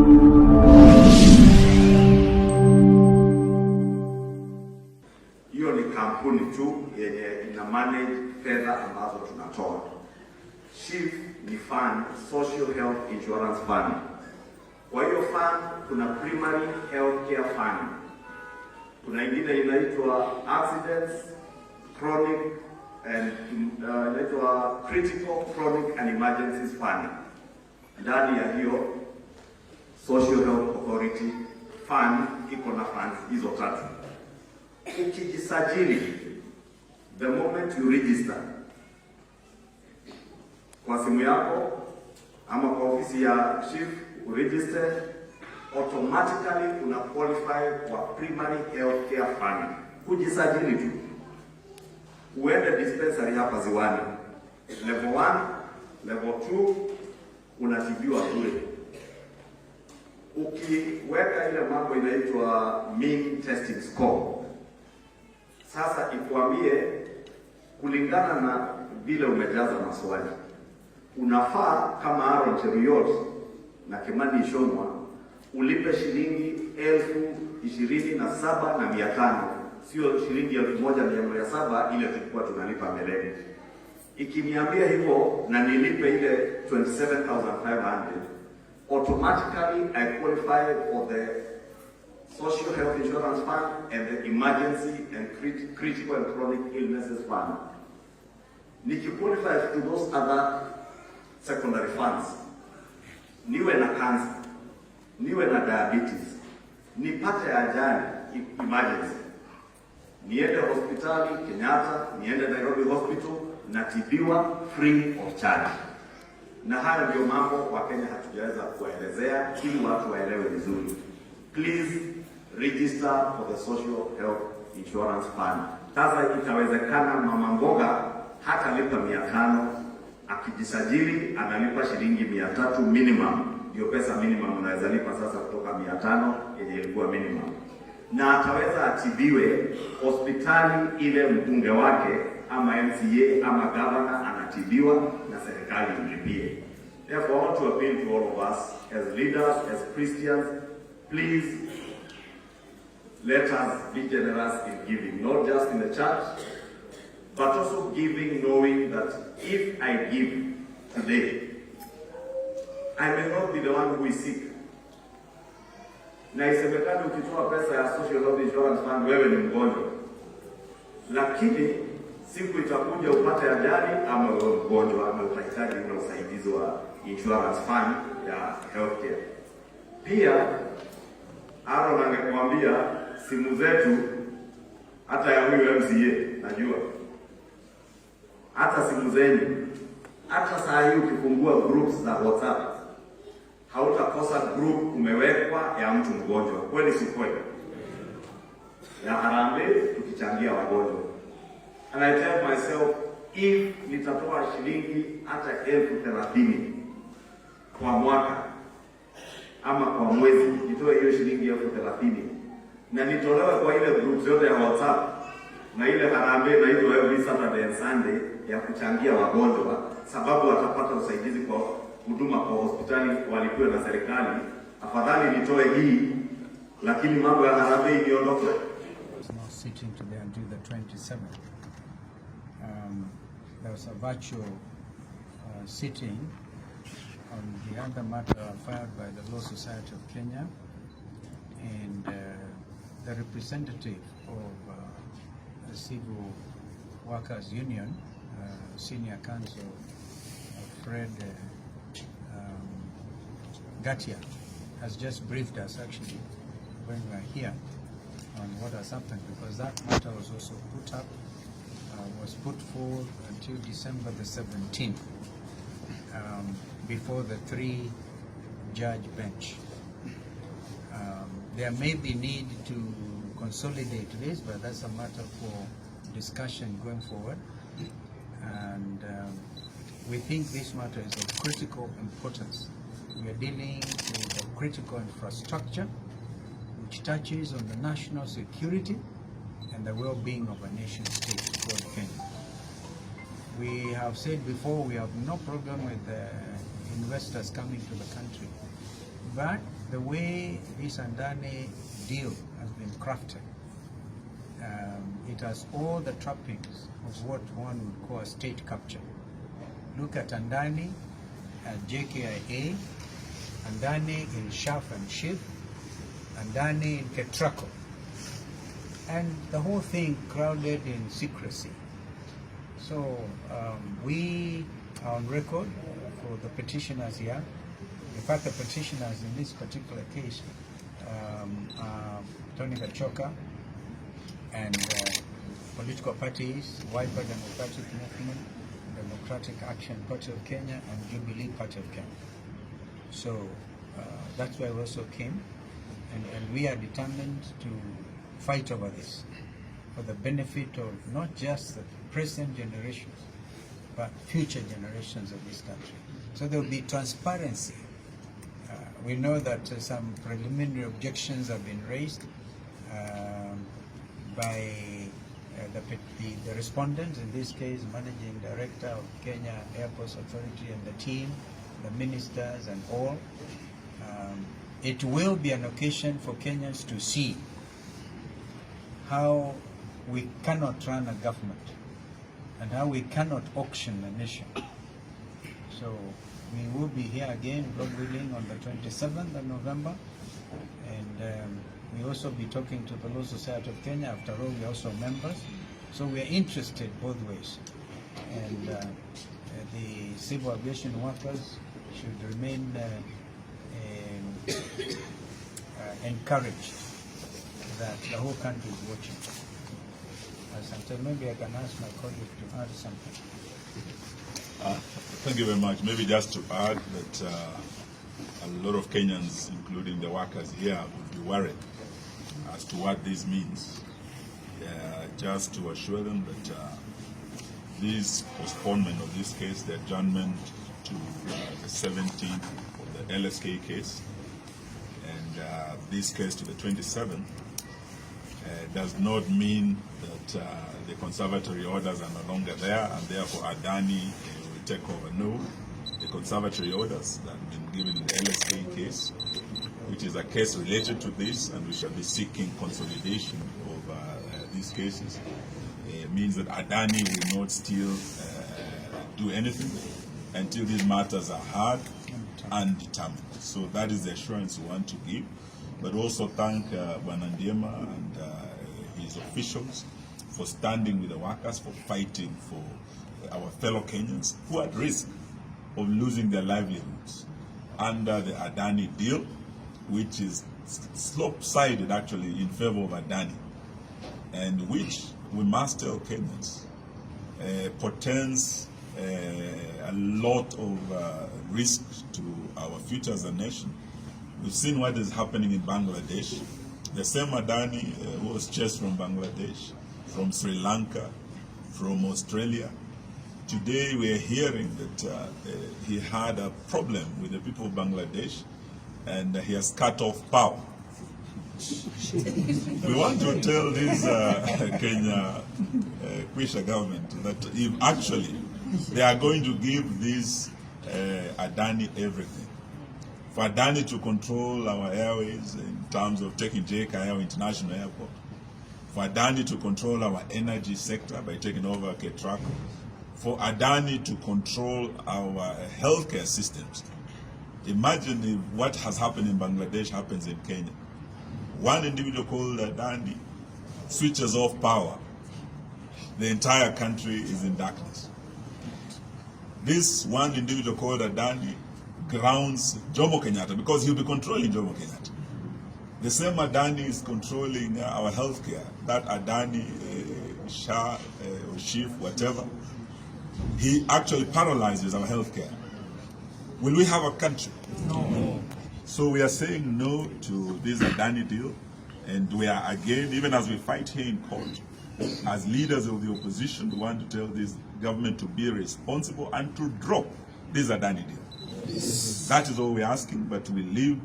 Hiyo ni kampuni tu yenye ina manage fedha ambazo tunatoa. SHIF ni fund, Social Health Insurance Fund. Kwa hiyo fund kuna Primary Health Care Fund. Kuna ingine inaitwa Accidents, Chronic and inaitwa Critical, Chronic and Emergencies Fund. Ndani ya hiyo Social Health Authority Fund iko na funds hizo tatu. Ukijisajili, the moment you register kwa simu yako ama kwa ofisi ya SHIF register, automatically una qualify kwa Primary Health Care Fund. Kujisajili tu, uende dispensary hapa Ziwani, level 1, level 2, unatibiwa bure. Ukiweka ile mambo inaitwa mean testing score, sasa ikuambie kulingana na vile umejaza maswali, unafaa kama Aaron Cheruiyot na Kimani Ichungwah ulipe shilingi 27,500, sio shilingi 1,700 ile tulikuwa tunalipa mbeleni. Ikiniambia hivyo na nilipe ile 27,500, automatically I qualify for the Social Health Insurance Fund and the Emergency and Critical and Chronic Illnesses Fund. Nikiqualify to those other secondary funds, niwe na cancer, niwe na diabetes, nipate ajali, emergency, niende hospitali Kenyatta, niende Nairobi Hospital, natibiwa free of charge. Na haya ndio mambo wa Kenya hatujaweza kuelezea ili watu waelewe vizuri. Please register for the Social Health Insurance Fund. Sasa itawezekana mama mboga hata lipa 500, akijisajili analipa shilingi 300 minimum. Ndio pesa minimum unaweza lipa sasa kutoka 500 yenye ilikuwa minimum. Na ataweza atibiwe hospitali ile mbunge wake ama MCA ama governor anatibiwa na serikali ilipie. Therefore, I want to appeal to all of us as leaders, as Christians, please let us be generous in giving, not just in the church, but also giving knowing that if I give today, I may not be the one who is sick. Na isemekani ukitoa pesa ya Social Health Insurance Fund wewe ni mgonjwa, lakini siku itakuja upate ajali ama wewe mgonjwa ama utahitaji ule usaidizi wa insurance fund ya healthcare. Pia Aaron angekwambia simu zetu, hata ya huyu MCA najua, hata simu zenu, hata saa hii ukifungua groups za WhatsApp hautakosa group umewekwa ya mtu mgonjwa. Kweli si kweli? Ya harambee tukichangia wagonjwa. And I tell myself, if nitatoa shilingi hata 30,000 kwa mwaka ama kwa mwezi, nitoe hiyo shilingi 30,000 na nitolewe kwa ile group yote ya WhatsApp na ile harambee na hizo every Saturday and Sunday ya kuchangia wagonjwa, sababu watapata usaidizi kwa huduma kwa hospitali walipewa na serikali, afadhali nitoe hii lakini mambo ya harambee niondoke. Sitting today until the 27th. There was a virtual sitting on the other matter filed by the Law Society of Kenya, and the representative of the Civil Workers Union, Senior Counsel Fred Gatia, has just briefed us actually when we are here on what has happened, because that matter was also put up, was put forward until December the 17th before the 3-judge bench. There may be need to consolidate this, but that's a matter for discussion going forward. And we think this matter is of critical importance. We are dealing with a critical infrastructure which touches on the national security and the well-being of a nation state called Kenya. We have said before, we have no problem with investors coming to the country, But the way this Andani deal has been crafted, it has all the trappings of what one would call a state capture. Look at Andani at JKIA, Andani in Shaf and Shif, Andani in Ketrako. And the whole thing crowded in secrecy. So we are on record for the petitioners here. In fact, the petitioners in this particular case are Tony Gachoka and political parties, Wiper Democratic Movement, Democratic Action Party of Kenya, and Jubilee Party of Kenya. So that's why we also came, and we are determined to fight over this for the benefit of not just the present generations, but future generations of this country. So there will be transparency. We know that some preliminary objections have been raised by the respondents, in this case, Managing Director of Kenya Airports Authority and the team, the ministers and all. It will be an occasion for Kenyans to see how we cannot run a government and how we cannot auction a nation. So we will be here again, God willing, on the 27th of November, and we also be talking to the Law Society of Kenya. After all, we are also members, so we are interested both ways. And the civil aviation workers should remain encouraged that the whole country is watching. Sometimes maybe I can ask my colleague to add something. Thank you very much. Maybe just to add that a lot of Kenyans, including the workers here, would be worried as to what this means. Just to assure them that this postponement of this case, the adjournment to the 17th of the LSK case, and this case to the 27th, does not mean that the conservatory orders are no longer there and therefore Adani will take over. No, the conservatory orders that have been given in the LSK case, which is a case related to this, and we shall be seeking consolidation of these cases, means that Adani will not still do anything until these matters are heard and determined. So that is the assurance we want to give, but also thank Bwana and his officials for standing with the workers, for fighting for our fellow Kenyans who are at risk of losing their livelihoods under the Adani deal, which is slope-sided actually in favor of Adani, and which we must tell Kenyans portends a lot of risk to our future as a nation. We've seen what is happening in Bangladesh. The same Adani was chased from Bangladesh, from Sri Lanka, from Australia. Today we are hearing that he had a problem with the people of Bangladesh and he has cut off power. We want to tell this Kenya Kwisha government that if actually they are going to give this Adani everything, for Adani to control our airways in terms of taking JKIA International Airport, for Adani to control our energy sector by taking over Ketrako, for Adani to control our healthcare systems. Imagine if what has happened in Bangladesh happens in Kenya. One individual called Adani switches off power. The entire country is in darkness. This one individual called Adani grounds Jomo Kenyatta because he'll be controlling Jomo Kenyatta. The same Adani is controlling our healthcare. That Adani, Shah, or Shif, whatever, he actually paralyzes our healthcare. Will we have a country? No. So we are saying no to this Adani deal, and we are again, even as we fight here in court, as leaders of the opposition, we want to tell this government to be responsible and to drop this Adani deal. Yes. That is all we're asking, but we leave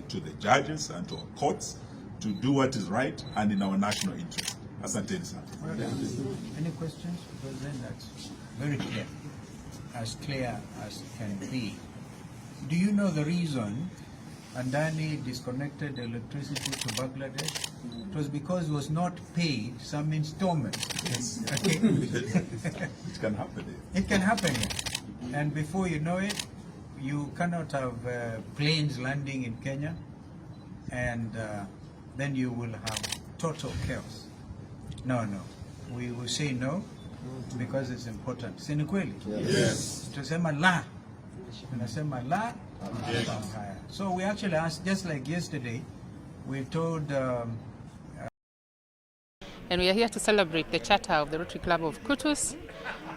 to the judges and to our courts to do what is right and in our national interest. Asanteni sana. Any questions? Because then that's very clear as can be. Do you know the reason Andani disconnected electricity to Bangladesh. It was because it was not paid some installment. Yes. Okay. It can happen. It can happen. And before you know it, you cannot have planes landing in Kenya, and then you will have total chaos. No. We will say no because it's important. Si ni kweli? Yes. Tusema la. Tunasema la. Yes. So we actually asked, just like yesterday, we told and we are here to celebrate the charter of the Rotary Club of Kutus,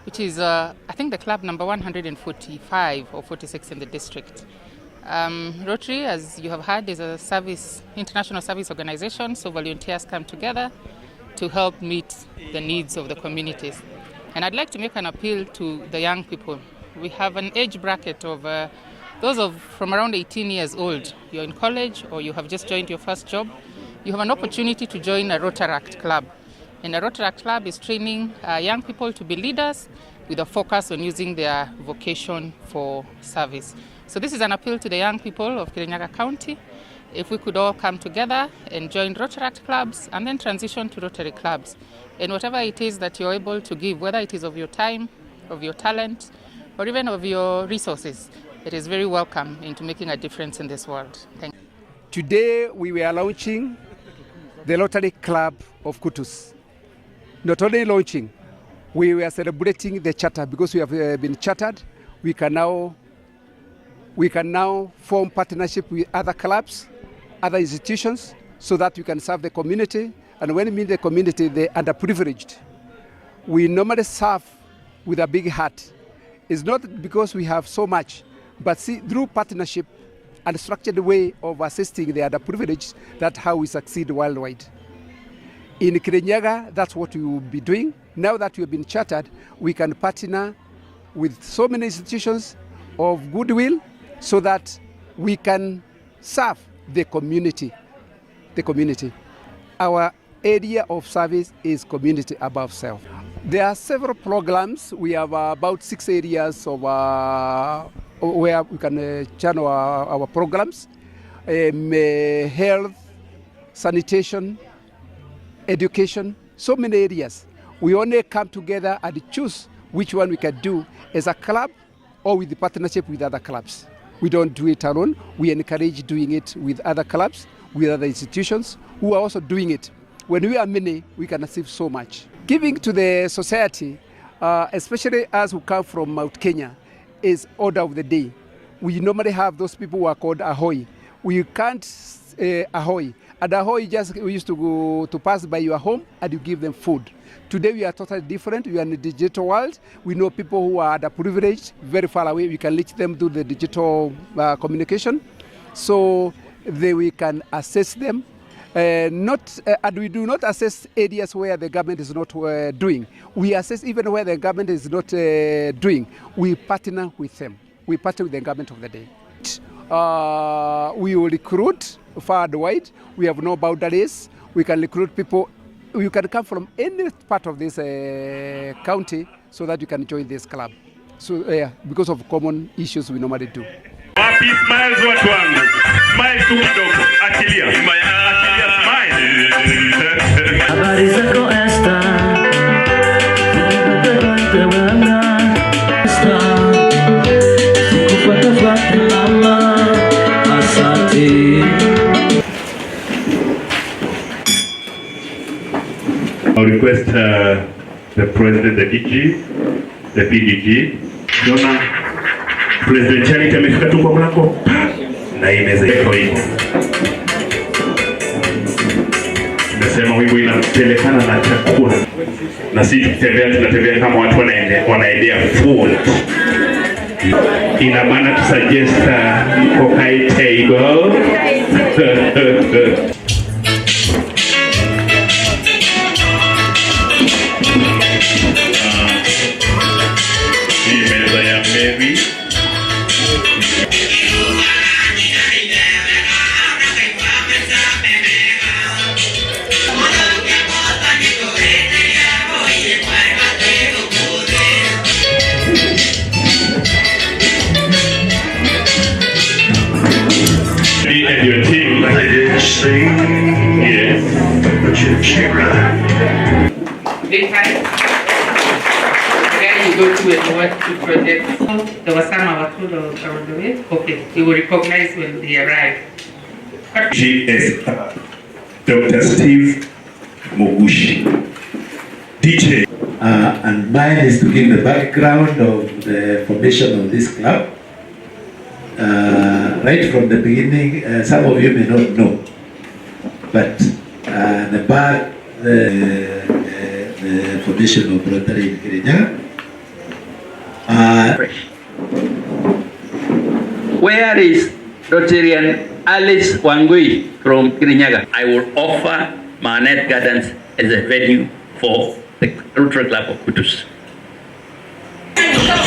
which is, I think, the club number 145 or 46 in the district. Rotary, as you have heard, is a international service organization, so volunteers come together to help meet the needs of the communities. And I'd like to make an appeal to the young people. We have an age bracket of those from around 18 years old. You're in college or you have just joined your first job. You have an opportunity to join a Rotaract club. And a Rotaract club is training young people to be leaders with a focus on using their vocation for service. So this is an appeal to the young people of Kirinyaga County. If we could all come together and join Rotaract clubs and then transition to Rotary clubs. And whatever it is that you're able to give, whether it is of your time, of your talent, or even of your resources, it is very welcome into making a difference in this world. Thank you. Today we were launching the Rotary Club of Kutus. Not only launching, we were celebrating the charter because we have been chartered. We can now form partnership with other clubs, other institutions, so that we can serve the community. And when we mean the community, the underprivileged. We normally serve with a big heart. It's not because we have so much, but through partnership and structured way of assisting the underprivileged, that's how we succeed worldwide. In Kirinyaga, that's what we will be doing. Now that we have been chartered, we can partner with so many institutions of goodwill so that we can serve the community. Our area of service is community above self. There are several programs. We have about 6 areas of where we can channel our programs. Health, sanitation, education, so many areas. We only come together and choose which one we can do as a club or with the partnership with other clubs. We don't do it alone. We encourage doing it with other clubs, with other institutions who are also doing it. When we are many, we can achieve so much. Giving to the society, especially us who come from Mount Kenya, is order of the day. We normally have those people who are called ahoy. We can't ahoy. And ahoy we used to go to pass by your home and you give them food. Today we are totally different. We are in the digital world. We know people who are underprivileged, very far away. We can reach them through the digital communication, so we can assess them. And we do not assess areas where the government is not doing. We assess even where the government is not doing. We partner with them. We partner with the government of the day. We will recruit far and wide. We have no boundaries. We can recruit people. You can come from any part of this county so that you can join this club. So because of common issues we normally do. Happy smiles watu wangu. Smile tu kidogo. Achilia. Smile. Habari zako Esther. I'll request the President, the DG, the PDG. Jona, President Charity amefika tu kwa mlango na imeza iko hivi. Nasema wimbo inapelekana na chakula. Na sisi tunatembea kama watu wanaendea food. Ina maana to suggest kokai table. Rotary and your team. I did sing, Yes. but you rhyme. Big time. Then you go to a what to project. There was some I was told on the way. Okay, you will recognize when they arrive. She is Dr. Steve Mogushi, DJ. And mine is to give the background of the formation of this club. Right from the beginning, some of you may not know, but the formation of Rotary in Kirinyaga. Where is Rotarian Alice Wangui from Kirinyaga? I will offer Manet Gardens as a venue for the Rotary Club of Kutus.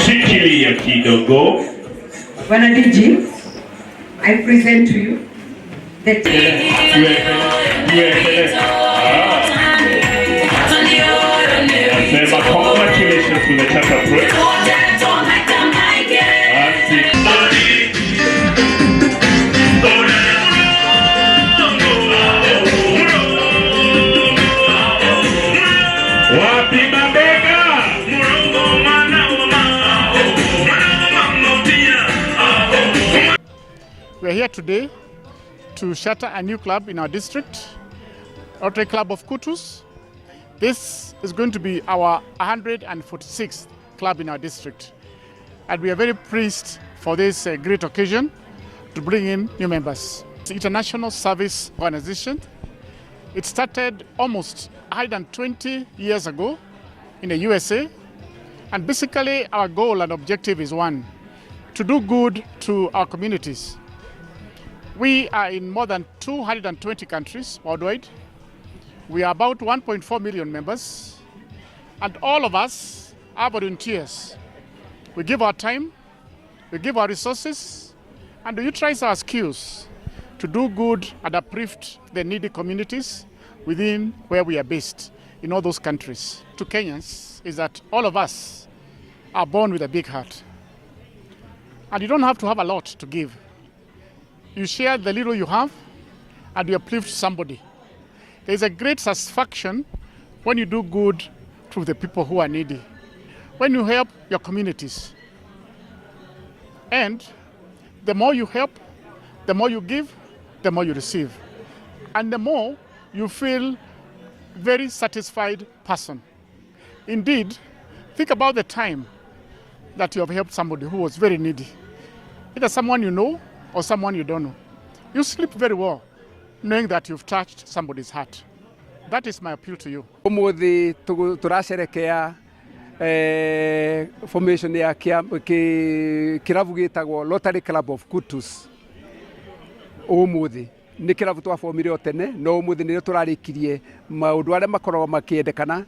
Shikilia kidogo. Bwana DG, I present to you the Congratulations to the chapter pro. We are here today to charter a new club in our district, Rotary Club of Kutus. This is going to be our 146th club in our district. And we are very pleased for this great occasion to bring in new members. It's an international service organization. It started almost 120 years ago in the USA. And basically our goal and objective is one, to do good to our communities. We are in more than 220 countries worldwide. We are about 1.4 million members, and all of us are volunteers. We give our time, we give our resources, and we utilize our skills to do good and uplift the needy communities within where we are based in all those countries. To Kenyans is that all of us are born with a big heart. And you don't have to have a lot to give. You share the little you have and you uplift somebody. There is a great satisfaction when you do good to the people who are needy, when you help your communities. And the more you help, the more you give, the more you receive. And the more you feel very satisfied person. Indeed, think about the time that you have helped somebody who was very needy. Either someone you know or someone you don't know. You sleep very well, knowing that you've touched somebody's heart. That is my appeal to you. Umuthi turasherekea formation ya kirabu gitagwo Rotary Club of Kutus. Umuthi ni kirabu twafomire otene no umuthi ni turarikirie maundu aria makoragwo makiendekana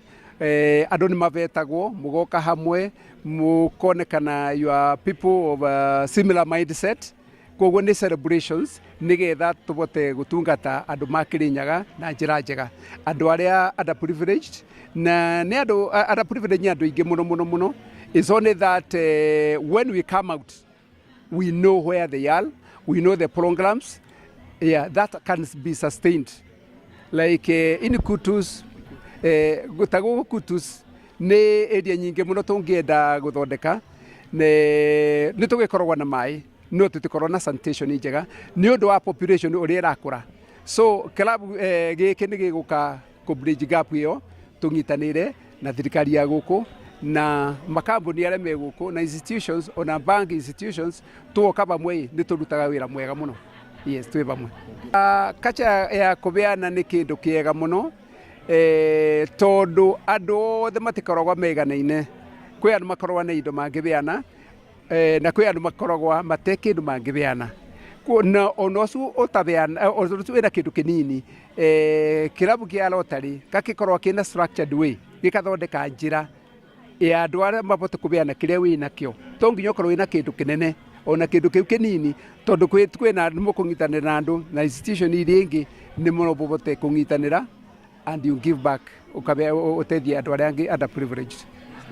andu ni mavetagwo mugoka hamwe mukonekana you are people of a similar mindset. Koguo ni celebrations nigetha tubote gutungata andu ma Kirinyaga na njira njega, andu aria underprivileged na ni andu underprivileged ni andu ingi muno. It's only that when we come out we know where they are, we know the programs, that can be sustained. Like in Kutus, gutago Kutus ni area nyingi muno tungienda guthondeka ni tugikoragwo na mai no tutikorwo na sanitation njega ni undu wa population uria irakura. So club giki ni giguka ku bridge gap iyo tunyitanire na thirikari ya guku na makambuni aria me guku na institutions ona bank institutions tuoka bamwe ni turutaga wira mwega muno. Yes, twi bamwe. Kacha ya kubeana ni kindu kiega muno tondu andu othe matikoragwo meganaine. Kwi andu makoragwo na indo mangibeana na kwi andu makoragwo mate kindu mangibeana. Na onosu utabeana onosu ina kindu kinini kirabu kia Rotary gakikorwo kina structured way gikathondeka njira ya andu aria mabote kubeana kiria wina kio to nginya ukorwo wina kindu kinene ona kindu kiu kinini tondu kwina andu mukunyitanira na andu na institution iria ingi ni mubote kunyitanira and you give back ukabe utethia andu aria angi underprivileged.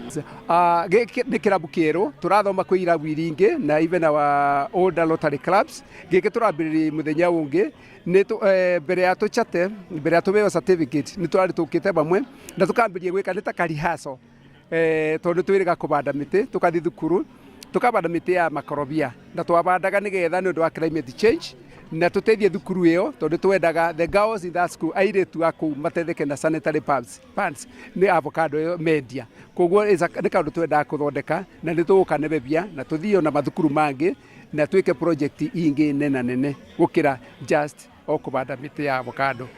Nĩ kĩrabu kĩerũ tũrathoma kwĩ irabu iringĩ na even our older Rotary clubs gĩkĩ tũrambĩrĩria mũthenya ũngĩ mbere ya tũchate mbere ya tũbeo certificate nĩ twarĩ tũkĩte bamwe na tũkambĩrĩria gwĩka nĩ ta karihaco tondũ twĩrĩga kũbanda mĩtĩ tũkathi thukuru tukabanda mĩtĩ ya makorobia na twabandaga nĩgetha nĩ ũndũ wa climate change na tũteithie thukuru ĩyo tondũ twendaga the girls in that school airĩtu a kũu matetheke na sanitary pads nĩ avocado ĩyo mendia koguo nĩ kaũndũ twendaga kũthondeka na nĩ tũgũkanebebia na tũthiĩ na mathukuru mangĩ na twĩke project ingĩ nene gũkĩra just o kũbanda mĩtĩ ya avocado.